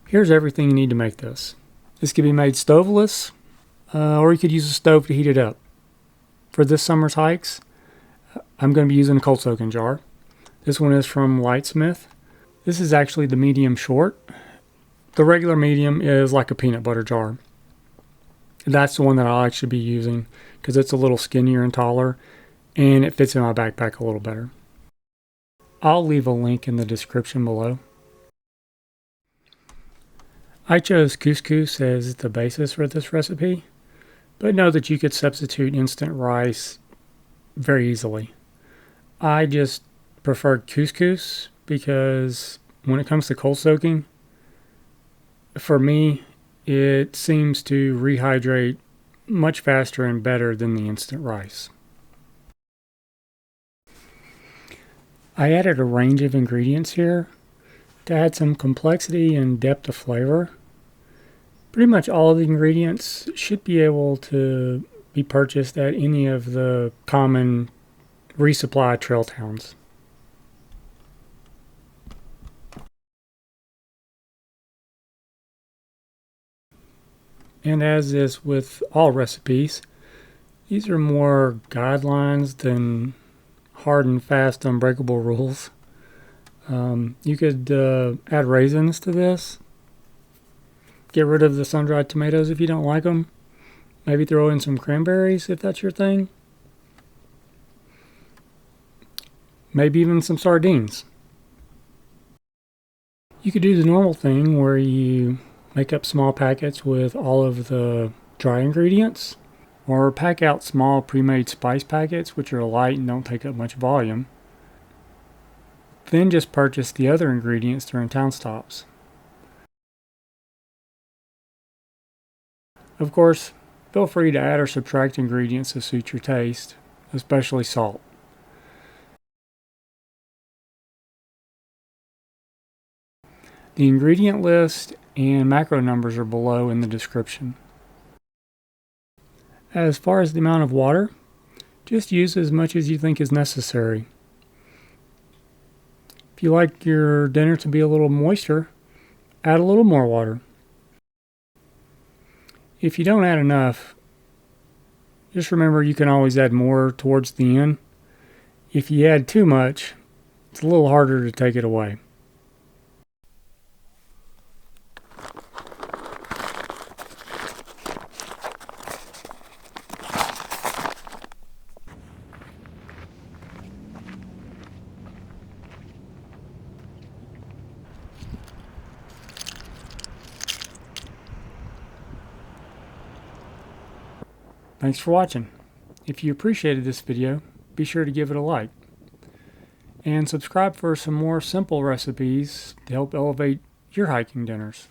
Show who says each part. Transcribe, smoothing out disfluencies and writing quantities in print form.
Speaker 1: Here's everything you need to make this. This can be made stoveless, or you could use a stove to heat it up. For this summer's hikes, I'm going to be using a cold soaking jar. This one is from Lightsmith. This is actually the medium short. The regular medium is like a peanut butter jar. That's the one that I'll actually be using because it's a little skinnier and taller, and it fits in my backpack a little better. I'll leave a link in the description below. I chose couscous as the basis for this recipe, but know that you could substitute instant rice very easily. I just preferred couscous because when it comes to cold soaking, for me, it seems to rehydrate much faster and better than the instant rice. I added a range of ingredients here to add some complexity and depth of flavor. Pretty much all of the ingredients should be able to be purchased at any of the common resupply trail towns. And as is with all recipes, these are more guidelines than hard and fast unbreakable rules. You could add raisins to this. Get rid of the sun-dried tomatoes if you don't like them. Maybe throw in some cranberries if that's your thing. Maybe even some sardines. You could do the normal thing where you make up small packets with all of the dry ingredients, or pack out small pre-made spice packets which are light and don't take up much volume. Then just purchase the other ingredients during town stops. Of course, feel free to add or subtract ingredients to suit your taste, especially salt. The ingredient list and macro numbers are below in the description. As far as the amount of water, just use as much as you think is necessary. If you like your dinner to be a little moister, add a little more water. If you don't add enough, just remember you can always add more towards the end. If you add too much, it's a little harder to take it away. Thanks for watching. If you appreciated this video, be sure to give it a like. And subscribe for some more simple recipes to help elevate your hiking dinners.